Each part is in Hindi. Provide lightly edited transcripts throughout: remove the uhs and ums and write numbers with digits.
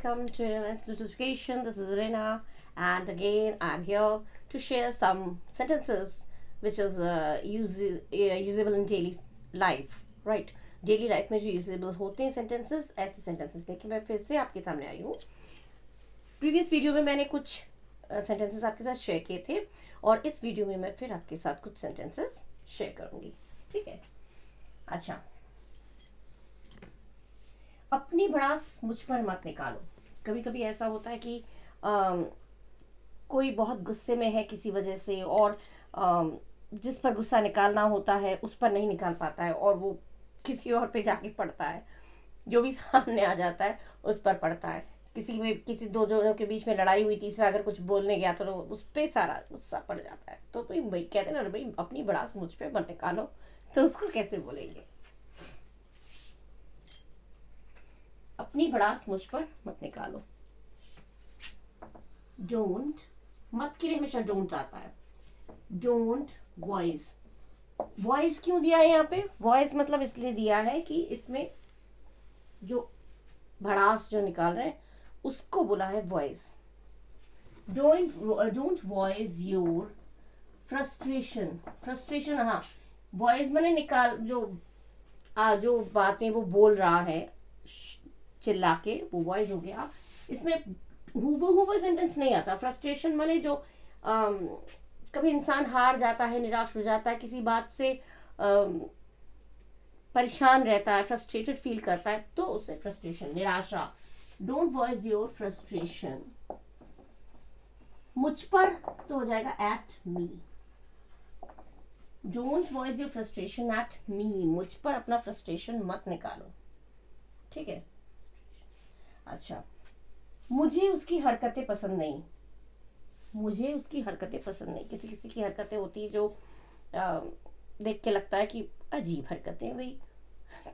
welcome to Rena's Education. This is Rena, and again I'm here to share some sentences which is usable in daily life, right? Daily life में जो यूजेबल होते हैं सेंटेंसेस, ऐसे सेंटेंसेस लेके मैं फिर से आपके सामने आई हूँ. प्रीवियस वीडियो में मैंने कुछ सेंटेंसेस आपके साथ शेयर किए थे और इस वीडियो में मैं फिर आपके साथ कुछ सेंटेंसेस शेयर करूँगी. ठीक है. अच्छा, अपनी भड़ास मुझ पर मत निकालो. कभी कभी ऐसा होता है कि कोई बहुत गुस्से में है किसी वजह से और जिस पर गुस्सा निकालना होता है उस पर नहीं निकाल पाता है और वो किसी और पे जाके पड़ता है. जो भी सामने आ जाता है उस पर पड़ता है. किसी दो जनों के बीच में लड़ाई हुई, तीसरा अगर कुछ बोलने गया तो उस पर सारा गुस्सा पड़ जाता है. तो भाई कहते हैं ना भाई अपनी भड़ास मुझ पे मत निकालो, तो उसको कैसे बोलेंगे? अपनी भड़ास मुझ पर मत निकालो. डोंट, मत के लिए हमेशा डोंट आता है. Don't voice. वॉइस क्यों दिया है यहाँ पे? वॉइस मतलब इसलिए दिया है कि इसमें जो भड़ास जो निकाल रहे हैं उसको बोला है voice. Don't voice your frustration. Frustration, हाँ, वॉइस मैंने निकाल जो बातें वो बोल रहा है चिल्ला के, वो वॉइस हो गया. इसमें हूबहू सेंटेंस नहीं आता. फ्रस्ट्रेशन माने जो कभी इंसान हार जाता है, निराश हो जाता है, किसी बात से परेशान रहता है, फ्रस्ट्रेटेड फील करता है, तो उसे फ्रस्ट्रेशन, निराशा. Don't voice your frustration. मुझ पर तो हो जाएगा at me. Don't voice your frustration at मी. मुझ पर अपना फ्रस्ट्रेशन मत निकालो. ठीक है. अच्छा, मुझे उसकी हरकतें पसंद नहीं. मुझे उसकी हरकतें पसंद नहीं. किसी किसी की हरकतें होती है जो देख के लगता है कि अजीब हरकतें. भाई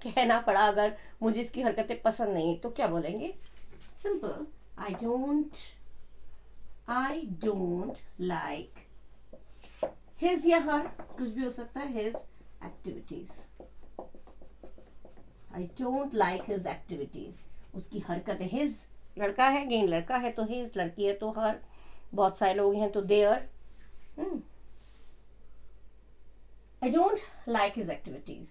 कहना पड़ा, अगर मुझे इसकी हरकतें पसंद नहीं तो क्या बोलेंगे? Simple, I don't like his या हर, कुछ भी हो सकता है, his activities. I don't like his activities. उसकी हरकतें. हिज लड़का है, गेन लड़का है तो हिज, लड़की है तो हर, बहुत सारे लोग हैं तो there. I don't like his activities.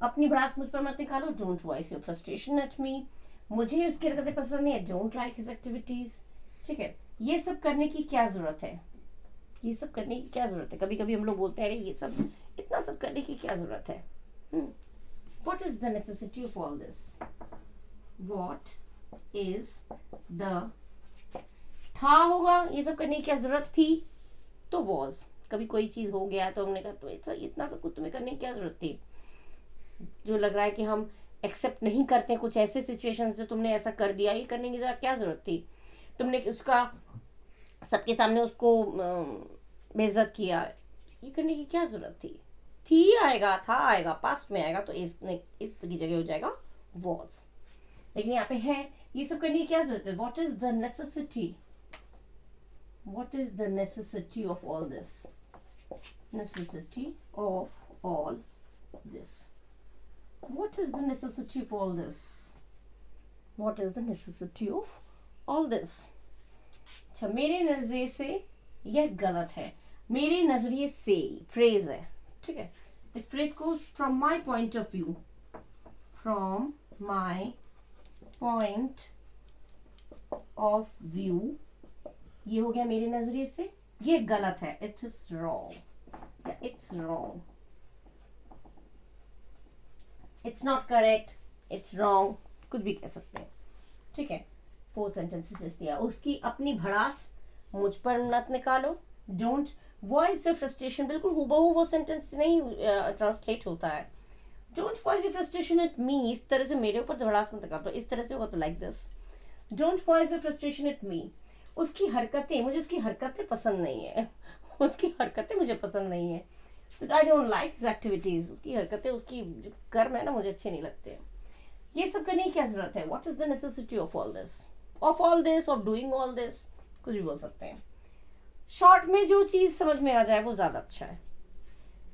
अपनी भड़ास मुझ पर मत निकालो. Don't voice your frustration at me. मुझे उसकी हरकतें पसंद नहीं है. Don't like his activities. ठीक है. ये सब करने की क्या जरूरत है? ये सब करने की क्या जरूरत है? कभी कभी हम लोग बोलते हैं अरे ये सब, इतना सब करने की क्या जरूरत है? What is the necessity of all this? What is the, था होगा, ये सब करने की क्या जरूरत थी तो was. कभी कोई चीज हो गया तो हमने कहा तो इतना सब कुछ तुम्हें करने की क्या जरूरत थी? जो लग रहा है कि हम एक्सेप्ट नहीं करते कुछ ऐसे सिचुएशंस जो तुमने ऐसा कर दिया, ये करने की क्या जरूरत थी? तुमने उसका सबके सामने उसको बेइज्जत किया, ये करने की क्या जरूरत थी? थी आएगा, था आएगा, पास्ट में आएगा तो इस की जगह हो जाएगा was. लेकिन यहाँ पे है, ये सब करने की क्या जरूरत है? What is the necessity? What is the necessity of all this? Necessity of all this. What is the necessity of all this? What is the necessity of all this? अच्छा, मेरे नजरिए से यह गलत है. मेरे नजरिए से फ्रेज है. ठीक है. इस फ्रेज को from my point of view, from my point of view, ये हो गया मेरे नजरिए से ये गलत है. It's wrong, it's wrong, it's not correct, it's wrong, कुछ भी कह सकते हैं. ठीक है. 4 सेंटेंसेस दिया. उसकी अपनी भड़ास मुझ पर मत निकालो. डोंट वॉइस योर फ्रस्ट्रेशन, बिल्कुल हूबहू वो सेंटेंस नहीं ट्रांसलेट होता है. Don't voice your frustration at मी. इस तरह से मेरे ऊपर भड़ास मत निकालो. इस तरह से होगा तो like this. Don't voice your frustration at मी. उसकी हरकतें, मुझे उसकी हरकतें पसंद नहीं है. उसकी हरकतें मुझे पसंद नहीं है. तो आई डोंट लाइक हिज एक्टिविटीज. उसकी हरकतें, उसकी जो कर्म है ना, मुझे अच्छे नहीं लगते. ये सब करने की क्या जरूरत है? What is the necessity of all this, of doing all this, कुछ भी बोल सकते हैं. शॉर्ट में जो चीज समझ में आ जाए वो ज्यादा अच्छा है.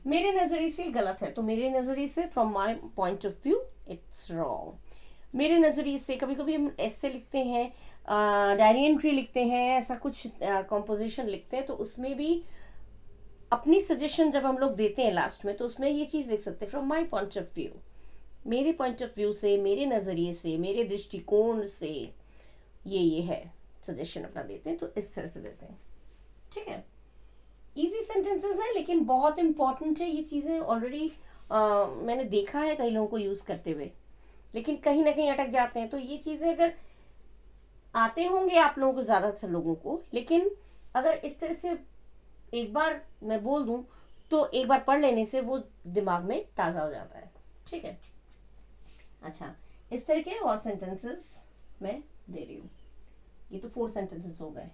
मेरे नजरिए से गलत है तो मेरे नजरिए से, from my point of view, it's wrong. मेरे नज़रिए से कभी कभी हम ऐसे लिखते हैं, डायरी एंट्री लिखते हैं, ऐसा कुछ कॉम्पोजिशन लिखते हैं, तो उसमें भी अपनी सजेशन जब हम लोग देते हैं लास्ट में, तो उसमें ये चीज़ लिख सकते हैं from my point of view, मेरे पॉइंट ऑफ व्यू से, मेरे नज़रिए से, मेरे दृष्टिकोण से ये है, सजेशन अपना देते हैं, तो इस तरह से देते हैं। ठीक है, इजी सेंटेंसेस है लेकिन बहुत इंपॉर्टेंट है ये चीज़ें। ऑलरेडी मैंने देखा है कई लोगों को यूज़ करते हुए, लेकिन कहीं ना कहीं अटक जाते हैं। तो ये चीज़ें अगर आते होंगे आप लोगों को, ज़्यादातर लोगों को, लेकिन अगर इस तरह से एक बार मैं बोल दूं तो एक बार पढ़ लेने से वो दिमाग में ताज़ा हो जाता है। ठीक है, अच्छा, इस तरह के और सेंटेंसेस मैं दे रही हूँ। ये तो 4 सेंटेंसेस हो गए।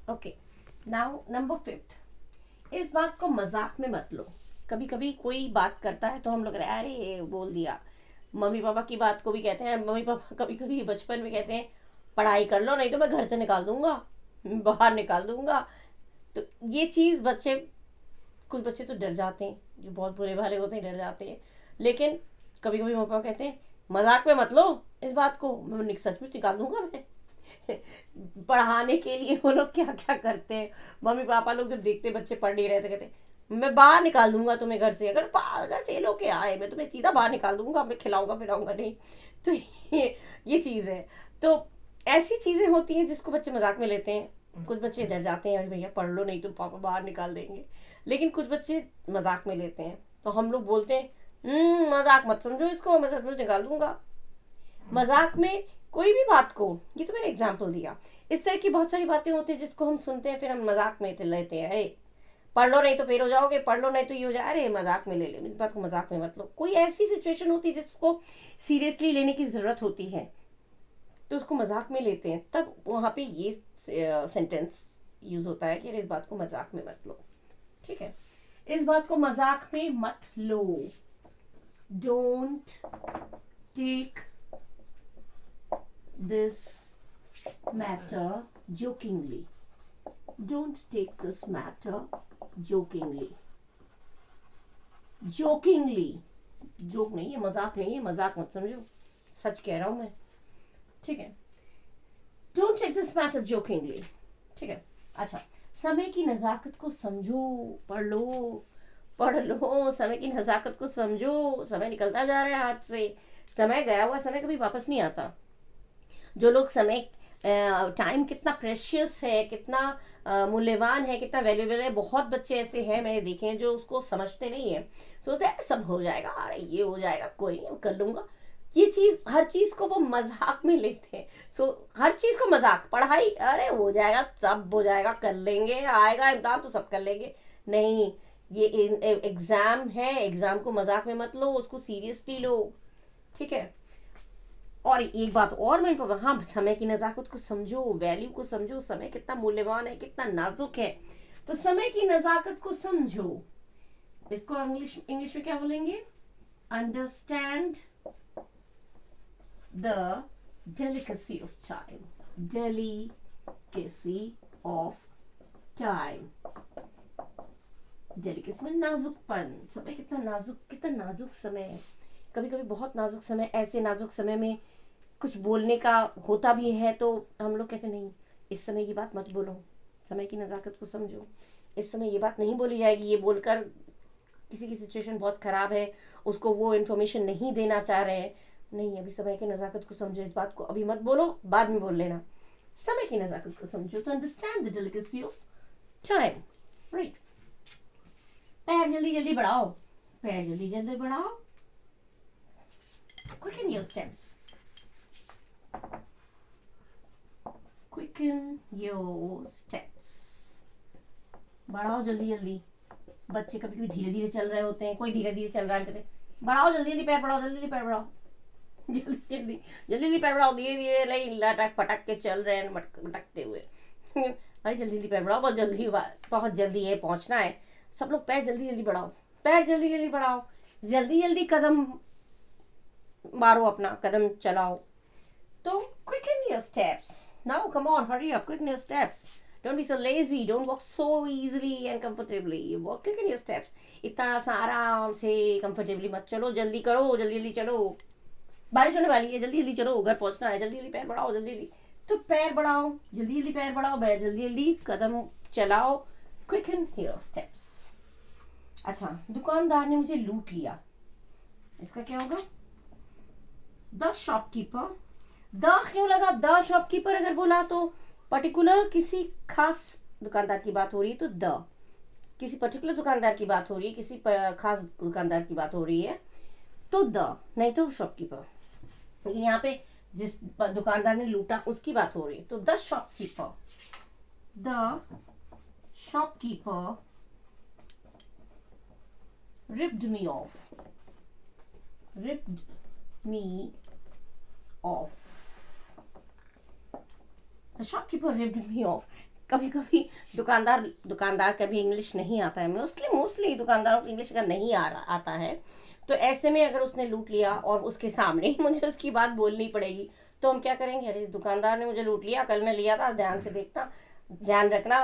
ओके, नाउ नंबर 5, इस बात को मजाक में मत लो। कभी कभी कोई बात करता है तो हम लोग अरे बोल दिया। मम्मी पापा की बात को भी कहते हैं, मम्मी पापा कभी कभी बचपन में कहते हैं पढ़ाई कर लो नहीं तो मैं घर से निकाल दूंगा, बाहर निकाल दूंगा। तो ये चीज़ बच्चे, कुछ बच्चे तो डर जाते हैं, जो बहुत बुरे वाले होते हैं डर जाते हैं। लेकिन कभी कभी मम्मी पापा कहते हैं मजाक में मत लो इस बात को, मैं सचमुच निकाल दूंगा मैं। पढ़ाने के लिए वो लोग क्या क्या करते हैं, मम्मी पापा लोग जब देखते बच्चे पढ़ नहीं रहे थे, कहते मैं बाहर निकाल दूंगा तुम्हें घर से, अगर फेल होके आए मैं तुम्हें सीधा बाहर निकाल दूंगा, मैं खिलाऊंगा पिलाऊंगा नहीं। तो ये चीज़ है। तो ऐसी चीज़ें होती हैं जिसको बच्चे मजाक में लेते हैं। कुछ बच्चे डर जाते हैं, अरे भैया पढ़ लो नहीं तो पापा बाहर निकाल देंगे। लेकिन कुछ बच्चे मजाक में लेते हैं, तो हम लोग बोलते हैं मजाक मत समझो इसको, मैं सचमुच निकाल दूंगा। मजाक में कोई भी बात को, ये तो मैंने एग्जाम्पल दिया, इस तरह की बहुत सारी बातें होती है जिसको हम सुनते हैं, फिर हम मजाक में लेते हैं, अरे पढ़ लो नहीं तो फेल हो जाओगे, पढ़ लो नहीं तो ये हो जाए, अरे मजाक में ले ले, इस बात को मजाक में मत लो। कोई ऐसी सिचुएशन होती है जिसको सीरियसली लेने की जरूरत होती है, तो उसको मजाक में लेते हैं, तब वहां पे ये सेंटेंस यूज होता है कि अरे इस बात को मजाक में मत लो। ठीक है, इस बात को मजाक में मत लो। Don't take this matter jokingly. Don't take this matter jokingly. Jokingly, joke नहीं है, मजाक नहीं है, मजाक मत समझो, सच कह रहा हूं मैं। ठीक है, Don't take this matter jokingly. ठीक है, अच्छा, समय की नजाकत को समझो, पढ़ लो, समय की नजाकत को समझो। समय निकलता जा रहा है हाथ से, समय गया हुआ समय कभी वापस नहीं आता। जो लोग समय, टाइम कितना प्रेशियस है, कितना मूल्यवान है, कितना वैल्यूएबल है, बहुत बच्चे ऐसे हैं मैंने देखे हैं जो उसको समझते नहीं है, सोचते हैं सब हो जाएगा, अरे ये हो जाएगा, कोई नहीं कर लूंगा। ये चीज, हर चीज को वो मजाक में लेते हैं। हर चीज को मजाक, पढ़ाई अरे हो जाएगा, सब हो जाएगा, कर लेंगे, आएगा इम्तिहान तो सब कर लेंगे। नहीं, ये एग्जाम है, एग्जाम को मजाक में मत लो, उसको सीरियसली लो। ठीक है, और एक बात और मैं, हाँ, समय की नजाकत को समझो, वैल्यू को समझो, समय कितना मूल्यवान है, कितना नाजुक है, तो समय की नजाकत को समझो। इसको इंग्लिश में क्या बोलेंगे? Understand the delicacy of time. Delicacy of time, delicacy में नाजुकपन, समय कितना नाजुक समय है। कभी कभी बहुत नाजुक समय, ऐसे नाजुक समय में कुछ बोलने का होता भी है तो हम लोग कहते नहीं, इस समय ये बात मत बोलो, समय की नजाकत को समझो, इस समय ये बात नहीं बोली जाएगी। ये बोलकर किसी की सिचुएशन बहुत खराब है, उसको वो इन्फॉर्मेशन नहीं देना चाह रहे हैं, नहीं, अभी समय की नजाकत को समझो, इस बात को अभी मत बोलो, बाद में बोल लेना। समय की नजाकत को समझो, तो understand the delicacy of time, right. पैर जल्दी जल्दी बढ़ाओ, पैर जल्दी जल्दी बढ़ाओ। Quicken your steps. Quicken your steps. बढ़ाओ जल्दी जल्दी। बच्चे कभी कभी धीरे धीरे चल रहे होते हैं, कोई धीरे धीरे चल रहा है, कहते बढ़ाओ जल्दी जल्दी पैर बढ़ाओ, जल्दी जल्दी पैर बढ़ाओ, जल्दी जल्दी पैर बढ़ाओ, धीरे धीरे नहीं लटक पटक के चल रहे हैं, मटकते हुए। अरे जल्दी जल्दी पैर बढ़ाओ, बहुत जल्दी है, पहुंचना है। सब लोग पैर जल्दी जल्दी बढ़ाओ, पैर जल्दी जल्दी बढ़ाओ, जल्दी जल्दी कदम मारो, अपना कदम चलाओ। तो quicken your steps. Now come on, hurry up, quicken your steps. Don't be so lazy. Don't walk so easily and comfortably. Walk quick in your steps. इतना सा आराम से comfortably मत चलो, जल्दी करो, जल्दी जल्दी चलो, बारिश होने वाली है, जल्दी जल्दी चलो, घर पहुंचना है, जल्दी जल्दी पैर बढ़ाओ, जल्दी जल्दी, तो पैर बढ़ाओ, जल्दी जल्दी पैर बढ़ाओ, जल्दी जल्दी कदम चलाओ, क्विकन योर स्टेप्स। अच्छा, दुकानदार ने मुझे लूट लिया, इसका क्या होगा? The shopkeeper. द क्यों लगा? द शॉपकीपर अगर बोला तो पर्टिकुलर किसी खास दुकानदार की बात हो रही है, तो द किसी पर्टिकुलर दुकानदार की बात हो रही है, किसी खास दुकानदार की बात हो रही है, तो द, नहीं तो शॉपकीपर। लेकिन यहाँ पे जिस दुकानदार ने लूटा उसकी बात हो रही है, तो the shopkeeper, the shopkeeper ripped me off, ripped me off, the shopkeeper ripped me off। कभी कभी दुकानदार कभी इंग्लिश नहीं आता है, मोस्टली दुकानदारों को इंग्लिश अगर नहीं आता है, तो ऐसे में अगर उसने लूट लिया और उसके सामने ही मुझे उसकी बात बोलनी पड़ेगी, तो हम क्या करेंगे? अरे इस दुकानदार ने मुझे लूट लिया, कल मैं लिया था, ध्यान से देखना, ध्यान रखना,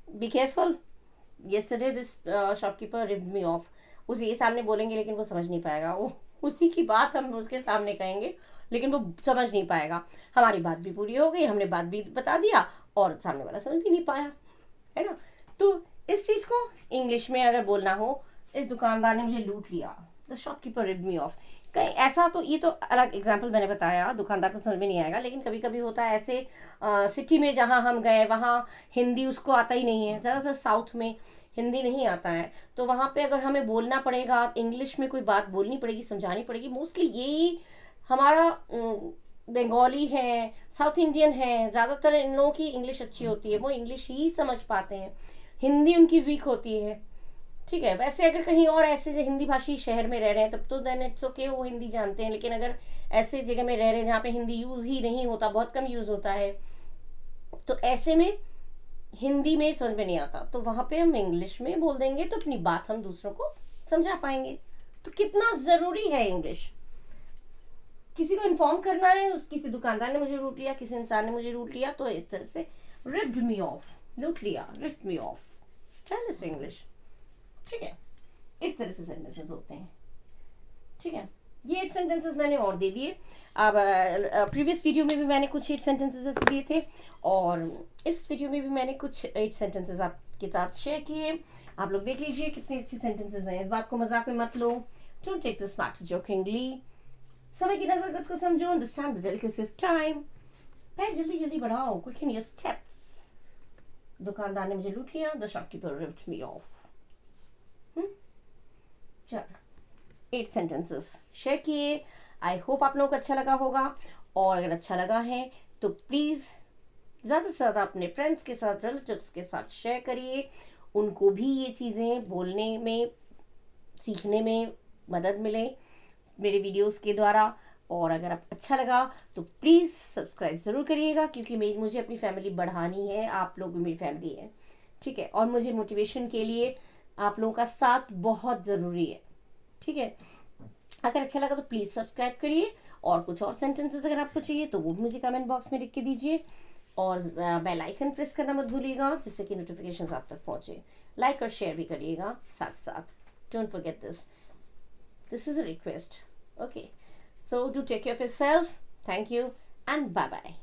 be careful, yesterday this shopkeeper ripped me off। उसे ये सामने बोलेंगे लेकिन वो समझ नहीं पाएगा, वो उसी की बात हम उसके सामने कहेंगे लेकिन वो समझ नहीं पाएगा। हमारी बात भी पूरी हो गई, हमने बात भी बता दिया और सामने वाला समझ भी नहीं पाया, है ना? तो इस चीज को इंग्लिश में अगर बोलना हो, इस दुकानदार ने मुझे लूट लिया, the shopkeeper ripped me of. कहीं ऐसा, तो ये तो अलग एग्जाम्पल मैंने बताया, दुकानदार को समझ में नहीं आएगा, लेकिन कभी कभी होता है ऐसे सिटी में जहाँ हम गए वहाँ हिंदी उसको आता ही नहीं है, ज़्यादातर साउथ में हिंदी नहीं आता है, तो वहाँ पे अगर हमें बोलना पड़ेगा, इंग्लिश में कोई बात बोलनी पड़ेगी, समझानी पड़ेगी। मोस्टली यही हमारा बंगाली है, साउथ इंडियन है, ज़्यादातर इन लोगों की इंग्लिश अच्छी होती है, वो इंग्लिश ही समझ पाते हैं, हिंदी उनकी वीक होती है, ठीक है। वैसे अगर कहीं और ऐसे हिंदी भाषी शहर में रह रहे हैं तब तो देन इट्स ओके, वो हिंदी जानते हैं, लेकिन अगर ऐसे जगह में रह रहे हैं जहाँ पे हिंदी यूज़ ही नहीं होता, बहुत कम यूज़ होता है, तो ऐसे में हिंदी में समझ में नहीं आता, तो वहाँ पे हम इंग्लिश में बोल देंगे तो अपनी बात हम दूसरों को समझा पाएंगे। तो कितना ज़रूरी है इंग्लिश। किसी को इन्फॉर्म करना है, किसी दुकानदार ने मुझे लूट लिया, किसी इंसान ने मुझे लूट लिया, तो इस तरह से रिप्ड मी ऑफ, लूट लिया, ripped me of, stylish English, ठीक है। इस तरह से सेंटेंसेस होते हैं, ठीक है। ये 8 सेंटेंसेस मैंने और दे दिए। अब प्रीवियस वीडियो में भी मैंने कुछ 8 सेंटेंसेस दिए थे और इस वीडियो में भी मैंने कुछ 8 सेंटेंसेस आपके साथ शेयर किए। आप लोग देख लीजिए कितने अच्छे सेंटेंसेस हैं। इस बात को मजाक में मत लो, don't take this matter jokingly. समय की नज़ाकत को समझो, understand the delicacy of time. पैर जल्दी जल्दी बढ़ाओ, क्विक इन योर स्टेप्स। दुकानदार ने मुझे लूट लिया, the shopkeeper ripped me of. चलो 8 सेंटेंसेस शेयर किए। आई होप आप लोगों को अच्छा लगा होगा, और अगर अच्छा लगा है तो प्लीज़ ज़्यादा से ज़्यादा अपने फ्रेंड्स के साथ, रिलेटिव्स के साथ शेयर करिए, उनको भी ये चीज़ें बोलने में, सीखने में मदद मिले मेरे वीडियोस के द्वारा। और अगर आप अच्छा लगा तो प्लीज़ सब्सक्राइब ज़रूर करिएगा, क्योंकि मुझे अपनी फैमिली बढ़ानी है, आप लोग भी मेरी फैमिली है, ठीक है। और मुझे मोटिवेशन के लिए आप लोगों का साथ बहुत ज़रूरी है, ठीक है। अगर अच्छा लगा तो प्लीज़ सब्सक्राइब करिए, और कुछ और सेंटेंसेस अगर आपको चाहिए तो वो मुझे कमेंट बॉक्स में लिख के दीजिए, और बेल आइकन प्रेस करना मत भूलिएगा, जिससे कि नोटिफिकेशंस आप तक पहुंचे। लाइक और शेयर भी करिएगा साथ साथ, don't forget this is a request, okay. So do take care of yourself, thank you and bye bye.